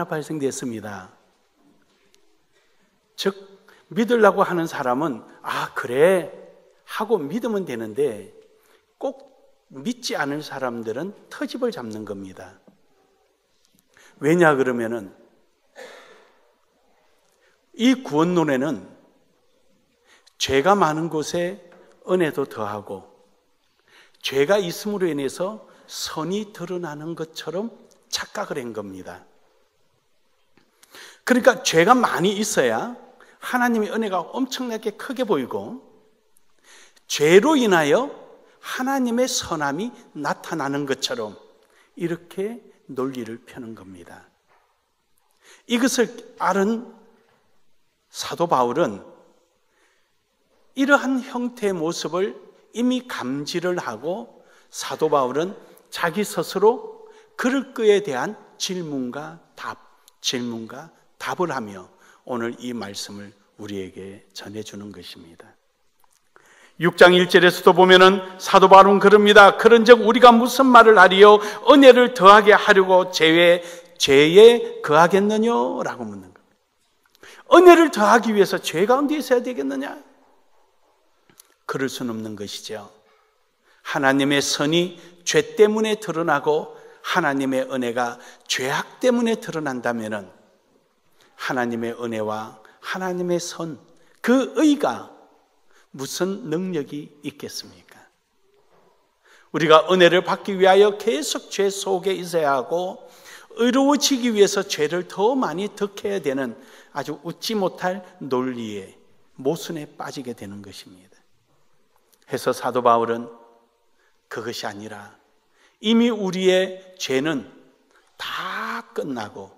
발생됐습니다. 즉 믿으려고 하는 사람은 그래 하고 믿으면 되는데 꼭 믿지 않을 사람들은 터집을 잡는 겁니다. 왜냐 그러면은 이 구원론에는 죄가 많은 곳에 은혜도 더하고 죄가 있음으로 인해서 선이 드러나는 것처럼 착각을 한 겁니다. 그러니까 죄가 많이 있어야 하나님의 은혜가 엄청나게 크게 보이고 죄로 인하여 하나님의 선함이 나타나는 것처럼 이렇게 논리를 펴는 겁니다. 이것을 알은 사도 바울은 이러한 형태의 모습을 이미 감지를 하고 사도 바울은 자기 스스로 그럴 거에 대한 질문과 답을 하며 오늘 이 말씀을 우리에게 전해주는 것입니다. 6장 1절에서도 보면은 사도 바울은 그럽니다. 그런즉 우리가 무슨 말을 하리요? 은혜를 더하게 하려고 죄에 거하겠느냐? 라고 묻는 겁니다. 은혜를 더하기 위해서 죄 가운데 있어야 되겠느냐? 그럴 수는 없는 것이죠. 하나님의 선이 죄 때문에 드러나고 하나님의 은혜가 죄악 때문에 드러난다면은 하나님의 은혜와 하나님의 선, 그 의가 무슨 능력이 있겠습니까? 우리가 은혜를 받기 위하여 계속 죄 속에 있어야 하고 의로워지기 위해서 죄를 더 많이 득해야 되는 아주 웃지 못할 논리에 모순에 빠지게 되는 것입니다. 해서 사도 바울은 그것이 아니라 이미 우리의 죄는 다 끝나고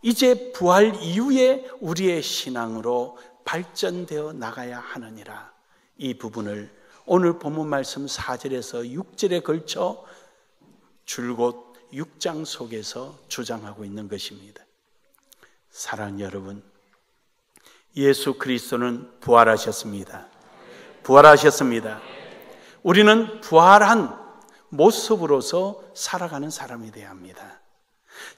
이제 부활 이후에 우리의 신앙으로 발전되어 나가야 하느니라. 이 부분을 오늘 본문 말씀 4절에서 6절에 걸쳐 줄곧 6장 속에서 주장하고 있는 것입니다. 사랑하는 여러분, 예수 그리스도는 부활하셨습니다. 부활하셨습니다. 우리는 부활한 모습으로서 살아가는 사람이 되어야 합니다.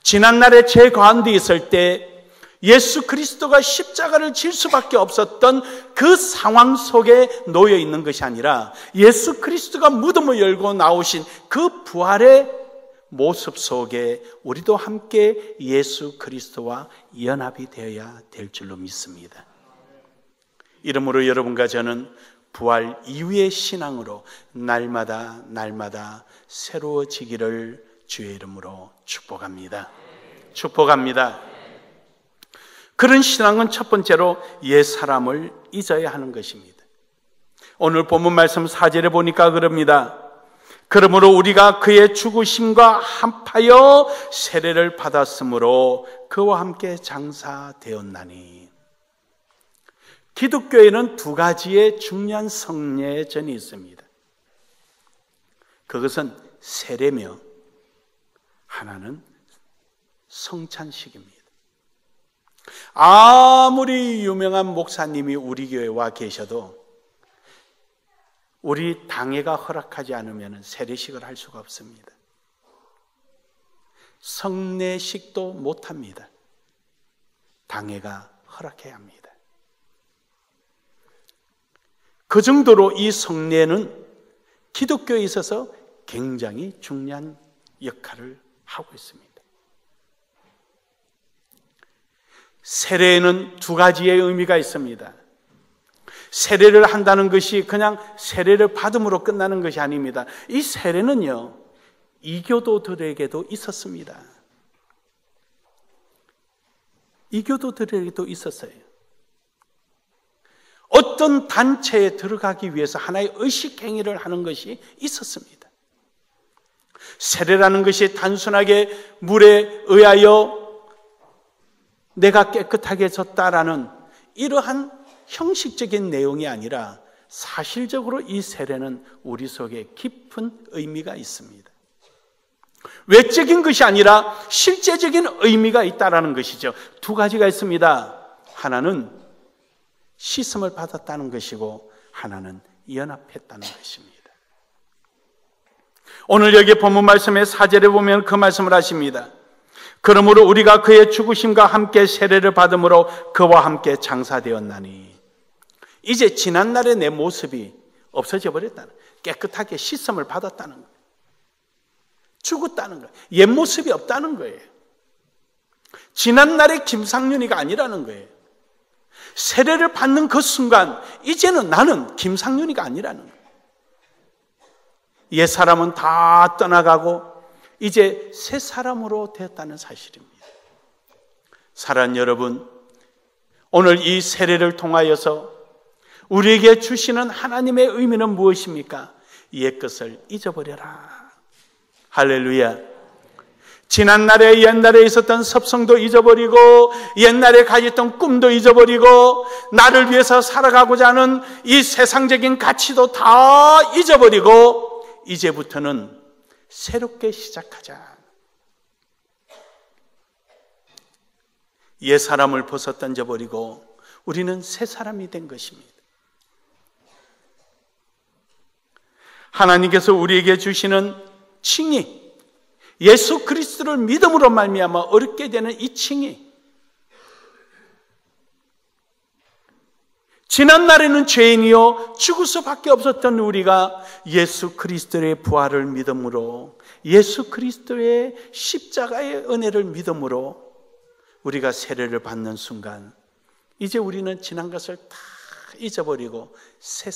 지난날에 제 가운데 있을 때 예수 그리스도가 십자가를 질 수밖에 없었던 그 상황 속에 놓여 있는 것이 아니라 예수 그리스도가 무덤을 열고 나오신 그 부활의 모습 속에 우리도 함께 예수 그리스도와 연합이 되어야 될 줄로 믿습니다. 이러므로 여러분과 저는 부활 이후의 신앙으로 날마다 새로워지기를 주의 이름으로 축복합니다. 축복합니다. 그런 신앙은 첫 번째로 옛 사람을 잊어야 하는 것입니다. 오늘 본문 말씀 4절에 보니까 그럽니다. 그러므로 우리가 그의 죽으심과 합하여 세례를 받았으므로 그와 함께 장사되었나니. 기독교에는 두 가지의 중요한 성례전이 있습니다. 그것은 세례며 하나는 성찬식입니다. 아무리 유명한 목사님이 우리 교회에 와 계셔도 우리 당회가 허락하지 않으면 세례식을 할 수가 없습니다. 성례식도 못합니다. 당회가 허락해야 합니다. 그 정도로 이 성례는 기독교에 있어서 굉장히 중요한 역할을 하고 있습니다. 세례에는 두 가지의 의미가 있습니다. 세례를 한다는 것이 그냥 세례를 받음으로 끝나는 것이 아닙니다. 이 세례는요, 이교도들에게도 있었습니다. 이교도들에게도 있었어요. 어떤 단체에 들어가기 위해서 하나의 의식행위를 하는 것이 있었습니다. 세례라는 것이 단순하게 물에 의하여 내가 깨끗하게 졌다라는 이러한 형식적인 내용이 아니라 사실적으로 이 세례는 우리 속에 깊은 의미가 있습니다. 외적인 것이 아니라 실제적인 의미가 있다라는 것이죠. 두 가지가 있습니다. 하나는 씻음을 받았다는 것이고 하나는 연합했다는 것입니다. 오늘 여기 본문 말씀의 4절에 보면 그 말씀을 하십니다. 그러므로 우리가 그의 죽으심과 함께 세례를 받음으로 그와 함께 장사되었나니. 이제 지난날의 내 모습이 없어져 버렸다는 거예요. 깨끗하게 씻음을 받았다는 거예요. 죽었다는 거예요. 옛 모습이 없다는 거예요. 지난날의 김상윤이가 아니라는 거예요. 세례를 받는 그 순간 이제는 나는 김상윤이가 아니라는 거예요. 옛 사람은 다 떠나가고 이제 새 사람으로 되었다는 사실입니다. 사랑하는 여러분, 오늘 이 세례를 통하여서 우리에게 주시는 하나님의 의미는 무엇입니까? 옛것을 잊어버려라. 할렐루야. 지난날에 옛날에 있었던 섭성도 잊어버리고 옛날에 가졌던 꿈도 잊어버리고 나를 위해서 살아가고자 하는 이 세상적인 가치도 다 잊어버리고 이제부터는 새롭게 시작하자. 옛 사람을 벗어 던져버리고 우리는 새 사람이 된 것입니다. 하나님께서 우리에게 주시는 칭의, 예수 그리스도를 믿음으로 말미암아 얻게 되는 이 칭의, 지난날에는 죄인이요 죽을 수밖에 없었던 우리가 예수 그리스도의 부활을 믿음으로, 예수 그리스도의 십자가의 은혜를 믿음으로 우리가 세례를 받는 순간 이제 우리는 지난 것을 다 잊어버리고 새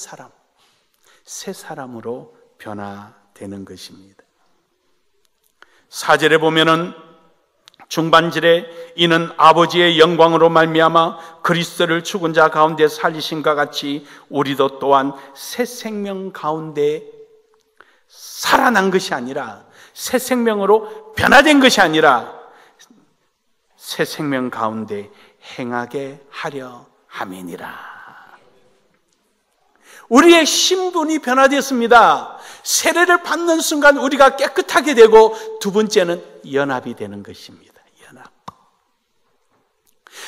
사람으로 변화되는 것입니다. 4절에 보면은 중반절에 이는 아버지의 영광으로 말미암아 그리스도를 죽은 자 가운데 살리신과 같이 우리도 또한 새 생명 가운데 살아난 것이 아니라, 새 생명으로 변화된 것이 아니라 새 생명 가운데 행하게 하려 함이니라. 우리의 신분이 변화되었습니다. 세례를 받는 순간 우리가 깨끗하게 되고, 두 번째는 연합이 되는 것입니다. 연합.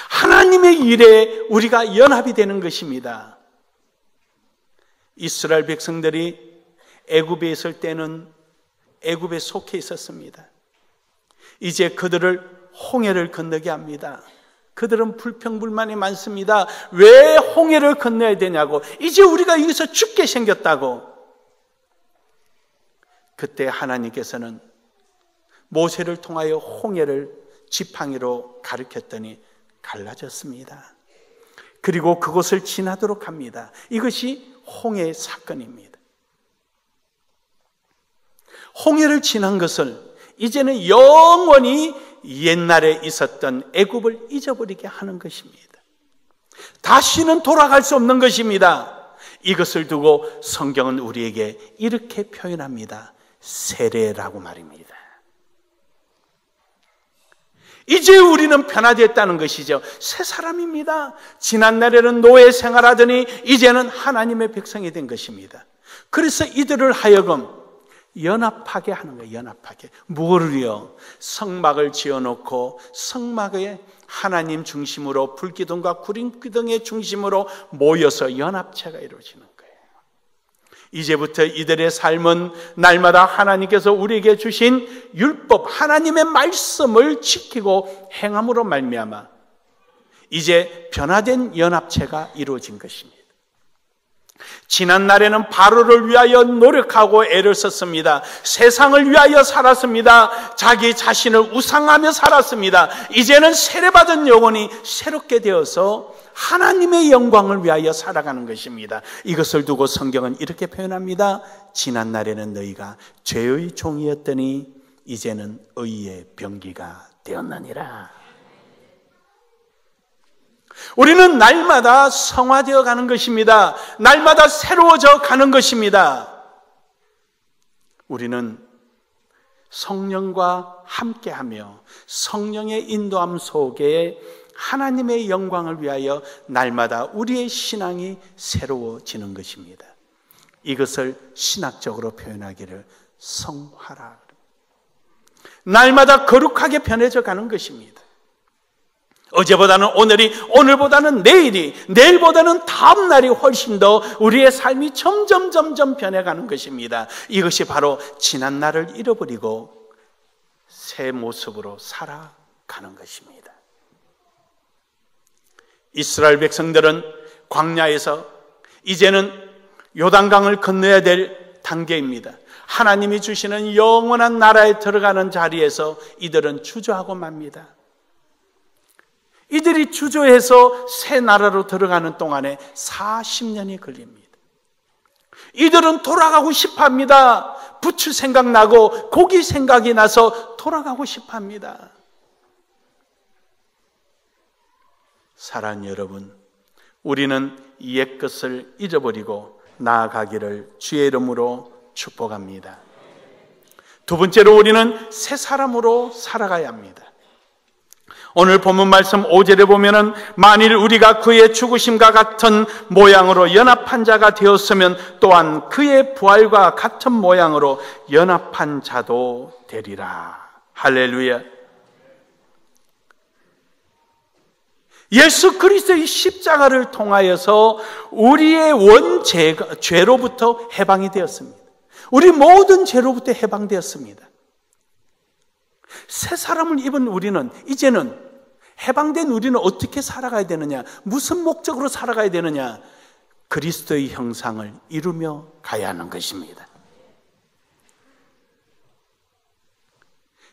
하나님의 일에 우리가 연합이 되는 것입니다. 이스라엘 백성들이 애굽에 있을 때는 애굽에 속해 있었습니다. 이제 그들을 홍해를 건너게 합니다. 그들은 불평불만이 많습니다. 왜 홍해를 건너야 되냐고. 이제 우리가 여기서 죽게 생겼다고. 그때 하나님께서는 모세를 통하여 홍해를 지팡이로 가르쳤더니 갈라졌습니다. 그리고 그곳을 지나도록 합니다. 이것이 홍해의 사건입니다. 홍해를 지난 것을 이제는 영원히 옛날에 있었던 애굽을 잊어버리게 하는 것입니다. 다시는 돌아갈 수 없는 것입니다. 이것을 두고 성경은 우리에게 이렇게 표현합니다. 세례라고 말입니다. 이제 우리는 변화되었다는 것이죠. 새 사람입니다. 지난날에는 노예 생활하더니 이제는 하나님의 백성이 된 것입니다. 그래서 이들을 하여금 연합하게 하는 거예요. 연합하게. 뭐를요? 성막을 지어놓고 성막에 하나님 중심으로 불기둥과 구름기둥의 중심으로 모여서 연합체가 이루어지는 거예요. 이제부터 이들의 삶은 날마다 하나님께서 우리에게 주신 율법, 하나님의 말씀을 지키고 행함으로 말미암아 이제 변화된 연합체가 이루어진 것입니다. 지난날에는 바로를 위하여 노력하고 애를 썼습니다. 세상을 위하여 살았습니다. 자기 자신을 우상하며 살았습니다. 이제는 세례받은 영혼이 새롭게 되어서 하나님의 영광을 위하여 살아가는 것입니다. 이것을 두고 성경은 이렇게 표현합니다. 지난날에는 너희가 죄의 종이었더니 이제는 의의 병기가 되었느니라. 우리는 날마다 성화되어 가는 것입니다. 날마다 새로워져 가는 것입니다. 우리는 성령과 함께하며 성령의 인도함 속에 하나님의 영광을 위하여 날마다 우리의 신앙이 새로워지는 것입니다. 이것을 신학적으로 표현하기를 성화라. 날마다 거룩하게 변해져 가는 것입니다. 어제보다는 오늘이, 오늘보다는 내일이, 내일보다는 다음 날이 훨씬 더 우리의 삶이 점점 변해가는 것입니다. 이것이 바로 지난 날을 잃어버리고 새 모습으로 가는 것입니다. 이스라엘 백성들은 광야에서 이제는 요단강을 건너야 될 단계입니다. 하나님이 주시는 영원한 나라에 들어가는 자리에서 이들은 주저하고 맙니다. 이들이 주저해서 새 나라로 들어가는 동안에 40년이 걸립니다. 이들은 돌아가고 싶어 합니다. 부추 생각나고 고기 생각이 나서 돌아가고 싶어 합니다. 사랑하는 여러분, 우리는 옛것을 잊어버리고 나아가기를 주의 이름으로 축복합니다. 두 번째로 우리는 새 사람으로 살아가야 합니다. 오늘 본문 말씀 5절에 보면은 만일 우리가 그의 죽으심과 같은 모양으로 연합한 자가 되었으면 또한 그의 부활과 같은 모양으로 연합한 자도 되리라. 할렐루야. 예수 그리스도의 십자가를 통하여서 우리의 죄로부터 해방이 되었습니다. 우리 모든 죄로부터 해방되었습니다. 새 사람을 입은 우리는 이제는 해방된 우리는 어떻게 살아가야 되느냐? 무슨 목적으로 살아가야 되느냐? 그리스도의 형상을 이루며 가야 하는 것입니다.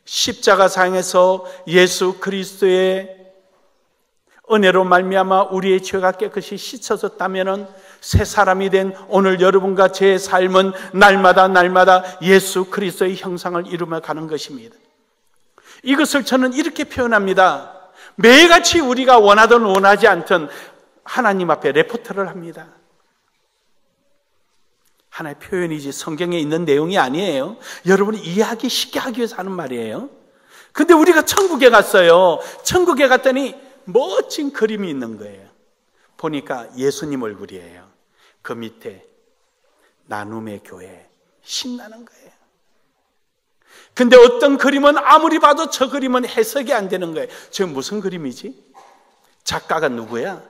십자가상에서 예수 그리스도의 은혜로 말미암아 우리의 죄가 깨끗이 씻어졌다면 새 사람이 된 오늘 여러분과 제 삶은 날마다 예수 그리스도의 형상을 이루며 가는 것입니다. 이것을 저는 이렇게 표현합니다. 매일같이 우리가 원하든 원하지 않든 하나님 앞에 레포트를 합니다. 하나의 표현이지 성경에 있는 내용이 아니에요. 여러분이 이해하기 쉽게 하기 위해서 하는 말이에요. 근데 우리가 천국에 갔어요. 천국에 갔더니 멋진 그림이 있는 거예요. 보니까 예수님 얼굴이에요. 그 밑에 나눔의 교회, 신나는 거예요. 근데 어떤 그림은 아무리 봐도 저 그림은 해석이 안 되는 거예요. 저 무슨 그림이지? 작가가 누구야?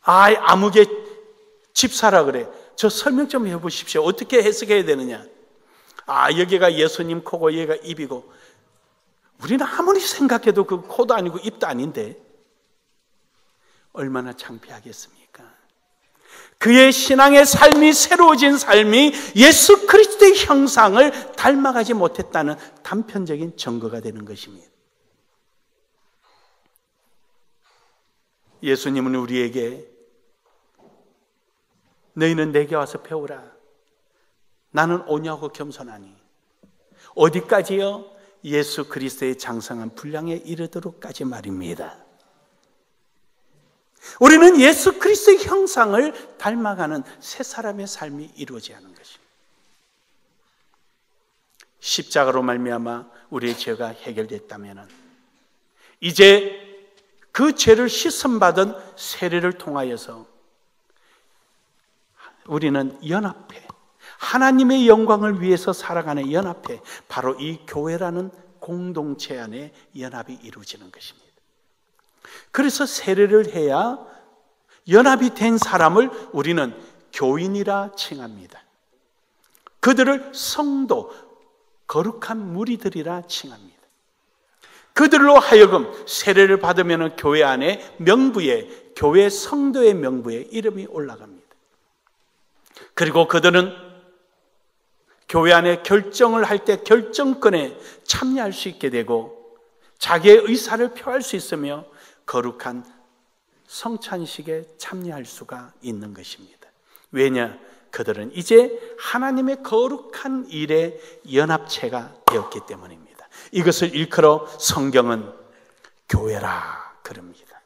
아무개 집사라 그래. 저 설명 좀 해보십시오. 어떻게 해석해야 되느냐? 여기가 예수님 코고 여기가 입이고. 우리는 아무리 생각해도 그 코도 아니고 입도 아닌데 얼마나 창피하겠습니까? 그의 신앙의 삶이 새로워진 삶이 예수 그리스도의 형상을 닮아가지 못했다는 단편적인 증거가 되는 것입니다. 예수님은 우리에게 너희는 내게 와서 배우라. 나는 온유하고 겸손하니. 어디까지요? 예수 그리스도의 장성한 분량에 이르도록까지 말입니다. 우리는 예수 그리스도의 형상을 닮아가는 새 사람의 삶이 이루어져야 하는 것입니다. 십자가로 말미암아 우리의 죄가 해결됐다면 이제 그 죄를 씻음받은 세례를 통하여서 우리는 연합해 하나님의 영광을 위해서 살아가는 연합해 바로 이 교회라는 공동체 안에 연합이 이루어지는 것입니다. 그래서 세례를 해야 연합이 된 사람을 우리는 교인이라 칭합니다. 그들을 성도, 거룩한 무리들이라 칭합니다. 그들로 하여금 세례를 받으면 교회 안에 명부에, 교회 성도의 명부에 이름이 올라갑니다. 그리고 그들은 교회 안에 결정을 할 때 결정권에 참여할 수 있게 되고 자기의 의사를 표할 수 있으며 거룩한 성찬식에 참여할 수가 있는 것입니다. 왜냐? 그들은 이제 하나님의 거룩한 일에 연합체가 되었기 때문입니다. 이것을 일컬어 성경은 교회라 그럽니다.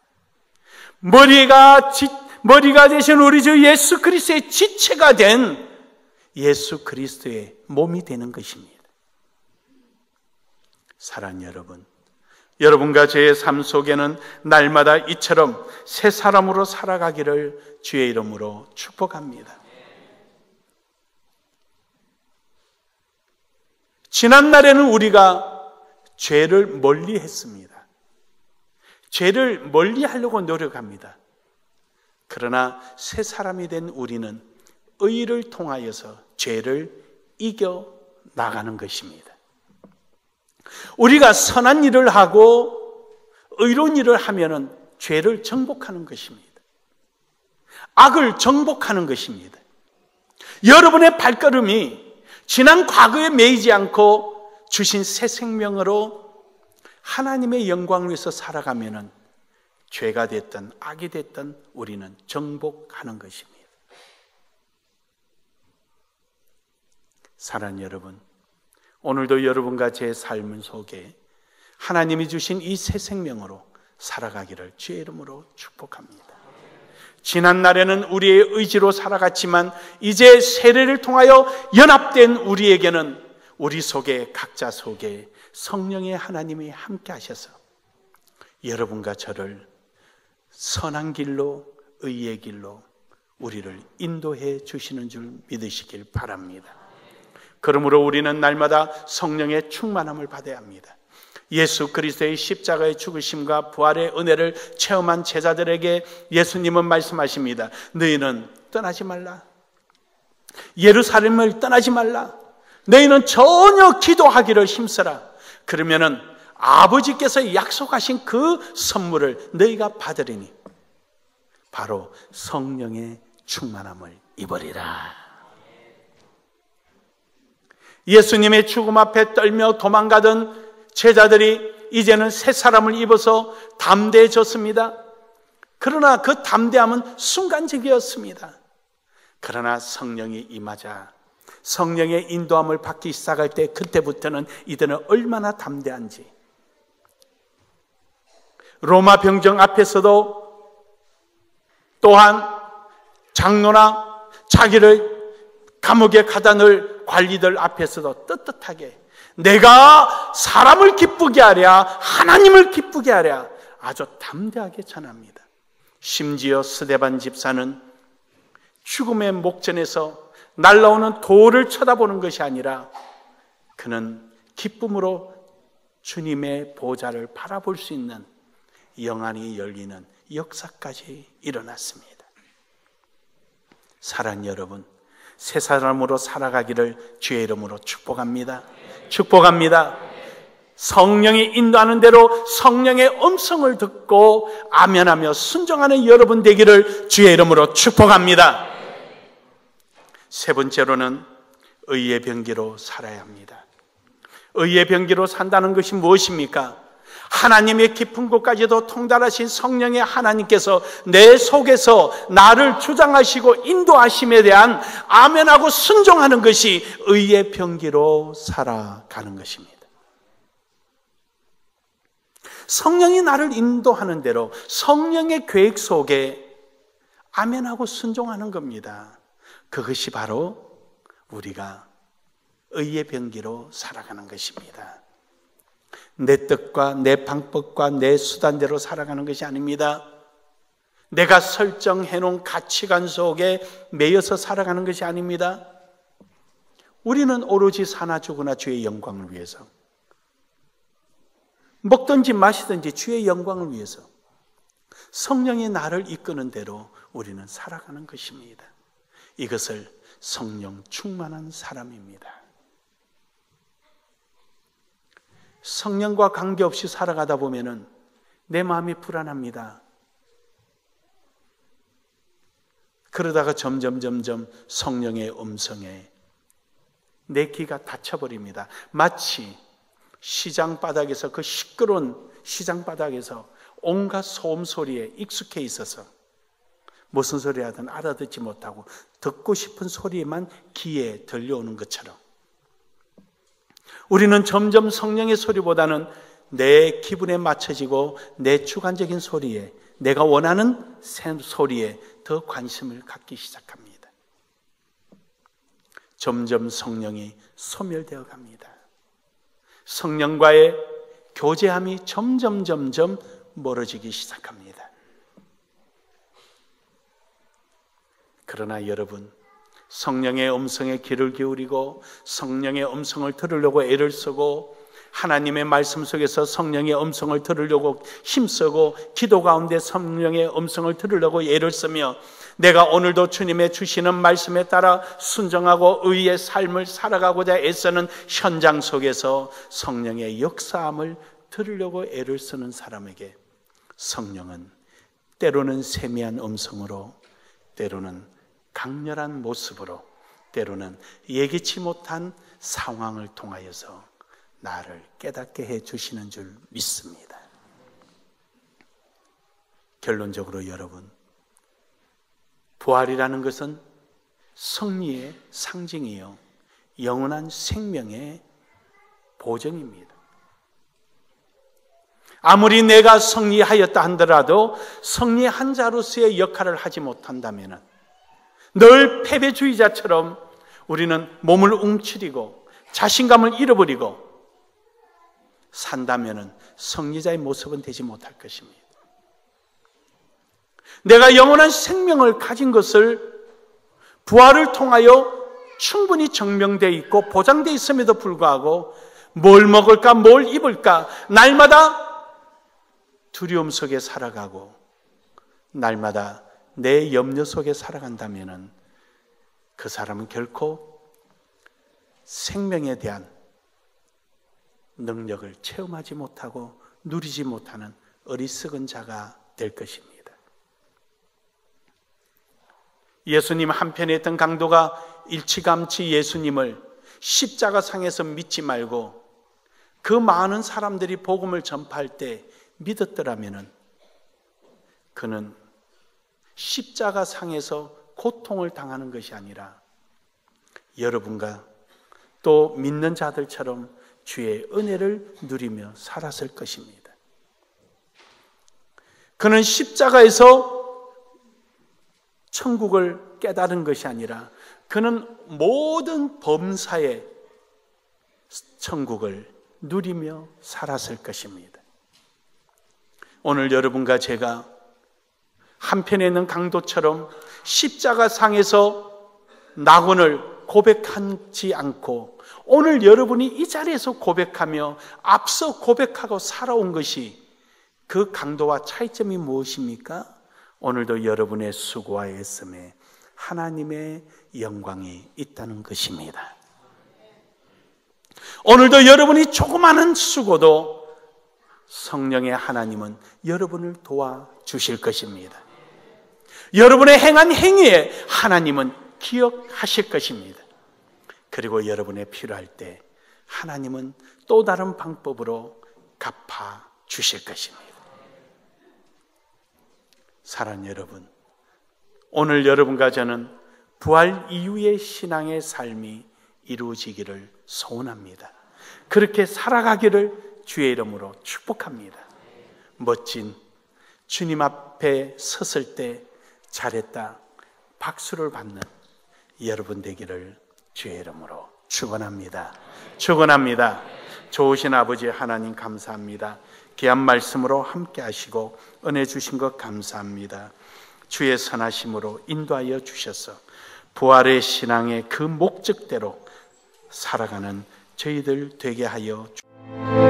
머리가 되신 우리 주 예수 그리스도의 지체가 된 예수 그리스도의 몸이 되는 것입니다. 사랑하는 여러분, 여러분과 저의 삶 속에는 날마다 이처럼 새 사람으로 살아가기를 주의 이름으로 축복합니다. 지난날에는 우리가 죄를 멀리 했습니다. 죄를 멀리 하려고 노력합니다. 그러나 새 사람이 된 우리는 의를 통하여서 죄를 이겨 나가는 것입니다. 우리가 선한 일을 하고 의로운 일을 하면은 죄를 정복하는 것입니다. 악을 정복하는 것입니다. 여러분의 발걸음이 지난 과거에 매이지 않고 주신 새 생명으로 하나님의 영광을 위해서 살아가면은 죄가 됐든 악이 됐든 우리는 정복하는 것입니다. 사랑하는 여러분, 오늘도 여러분과 제 삶 속에 하나님이 주신 이 새 생명으로 살아가기를 주의 이름으로 축복합니다. 지난 날에는 우리의 의지로 살아갔지만 이제 세례를 통하여 연합된 우리에게는 우리 속에, 각자 속에 성령의 하나님이 함께 하셔서 여러분과 저를 선한 길로, 의의 길로 우리를 인도해 주시는 줄 믿으시길 바랍니다. 그러므로 우리는 날마다 성령의 충만함을 받아야 합니다. 예수 그리스도의 십자가의 죽으심과 부활의 은혜를 체험한 제자들에게 예수님은 말씀하십니다. 너희는 떠나지 말라. 예루살렘을 떠나지 말라. 너희는 전혀 기도하기를 힘써라. 그러면은 아버지께서 약속하신 그 선물을 너희가 받으리니 바로 성령의 충만함을 입으리라. 예수님의 죽음 앞에 떨며 도망가던 제자들이 이제는 새 사람을 입어서 담대해졌습니다. 그러나 그 담대함은 순간적이었습니다. 그러나 성령이 임하자 성령의 인도함을 받기 시작할 때 그때부터는 이들은 얼마나 담대한지, 로마 병정 앞에서도 또한 장로나 자기를 감옥에 가다 넣을 관리들 앞에서도 떳떳하게 내가 사람을 기쁘게 하랴 하나님을 기쁘게 하랴 아주 담대하게 전합니다. 심지어 스데반 집사는 죽음의 목전에서 날라오는 돌을 쳐다보는 것이 아니라 그는 기쁨으로 주님의 보좌를 바라볼 수 있는 영안이 열리는 역사까지 일어났습니다. 사랑하는 여러분, 새 사람으로 살아가기를 주의 이름으로 축복합니다. 축복합니다. 성령이 인도하는 대로 성령의 음성을 듣고 아멘하며 순종하는 여러분 되기를 주의 이름으로 축복합니다. 세 번째로는 의의 병기로 살아야 합니다. 의의 병기로 산다는 것이 무엇입니까? 하나님의 깊은 곳까지도 통달하신 성령의 하나님께서 내 속에서 나를 주장하시고 인도하심에 대한 아멘하고 순종하는 것이 의의 병기로 살아가는 것입니다. 성령이 나를 인도하는 대로 성령의 계획 속에 아멘하고 순종하는 겁니다. 그것이 바로 우리가 의의 병기로 살아가는 것입니다. 내 뜻과 내 방법과 내 수단대로 살아가는 것이 아닙니다. 내가 설정해 놓은 가치관 속에 매여서 살아가는 것이 아닙니다. 우리는 오로지 사나 죽으나 주의 영광을 위해서, 먹든지 마시든지 주의 영광을 위해서 성령이 나를 이끄는 대로 우리는 살아가는 것입니다. 이것을 성령 충만한 사람입니다. 성령과 관계없이 살아가다 보면은 내 마음이 불안합니다. 그러다가 점점 성령의 음성에 내 귀가 닫혀버립니다. 마치 시장 바닥에서, 그 시끄러운 시장 바닥에서 온갖 소음 소리에 익숙해 있어서 무슨 소리 하든 알아듣지 못하고 듣고 싶은 소리만 귀에 들려오는 것처럼 우리는 점점 성령의 소리보다는 내 기분에 맞춰지고 내 주관적인 소리에, 내가 원하는 소리에 더 관심을 갖기 시작합니다. 점점 성령이 소멸되어 갑니다. 성령과의 교제함이 점점 멀어지기 시작합니다. 그러나 여러분, 성령의 음성에 귀를 기울이고 성령의 음성을 들으려고 애를 쓰고 하나님의 말씀 속에서 성령의 음성을 들으려고 힘쓰고 기도 가운데 성령의 음성을 들으려고 애를 쓰며 내가 오늘도 주님의 주시는 말씀에 따라 순종하고 의의 삶을 살아가고자 애쓰는 현장 속에서 성령의 역사함을 들으려고 애를 쓰는 사람에게 성령은 때로는 세미한 음성으로, 때로는 강렬한 모습으로, 때로는 예기치 못한 상황을 통하여서 나를 깨닫게 해 주시는 줄 믿습니다. 결론적으로 여러분, 부활이라는 것은 승리의 상징이요, 영원한 생명의 보증입니다. 아무리 내가 승리하였다 하더라도 승리한 자로서의 역할을 하지 못한다면 늘 패배주의자처럼 우리는 몸을 움츠리고 자신감을 잃어버리고 산다면 승리자의 모습은 되지 못할 것입니다. 내가 영원한 생명을 가진 것을 부활을 통하여 충분히 증명되어 있고 보장되어 있음에도 불구하고 뭘 먹을까, 뭘 입을까, 날마다 두려움 속에 살아가고 날마다 내 염려 속에 살아간다면 그 사람은 결코 생명에 대한 능력을 체험하지 못하고 누리지 못하는 어리석은 자가 될 것입니다. 예수님 한편에 있던 강도가 일찌감치 예수님을 십자가상에서 믿지 말고 그 많은 사람들이 복음을 전파할 때 믿었더라면 그는 십자가상에서 고통을 당하는 것이 아니라 여러분과 또 믿는 자들처럼 주의 은혜를 누리며 살았을 것입니다. 그는 십자가에서 천국을 깨달은 것이 아니라 그는 모든 범사의 천국을 누리며 살았을 것입니다. 오늘 여러분과 제가 한편에 있는 강도처럼 십자가상에서 낙원을 고백하지 않고 오늘 여러분이 이 자리에서 고백하며 앞서 고백하고 살아온 것이 그 강도와 차이점이 무엇입니까? 오늘도 여러분의 수고와 애씀에 하나님의 영광이 있다는 것입니다. 오늘도 여러분이 조그마한 수고도 성령의 하나님은 여러분을 도와주실 것입니다. 여러분의 행한 행위에 하나님은 기억하실 것입니다. 그리고 여러분의 필요할 때 하나님은 또 다른 방법으로 갚아주실 것입니다. 사랑하는 여러분, 오늘 여러분과 저는 부활 이후의 신앙의 삶이 이루어지기를 소원합니다. 그렇게 살아가기를 주의 이름으로 축복합니다. 멋진 주님 앞에 섰을 때 잘했다 박수를 받는 여러분 되기를 주의 이름으로 축원합니다. 축원합니다. 좋으신 아버지 하나님 감사합니다. 귀한 말씀으로 함께 하시고 은혜 주신 것 감사합니다. 주의 선하심으로 인도하여 주셔서 부활의 신앙의 그 목적대로 살아가는 저희들 되게 하여 주옵소서.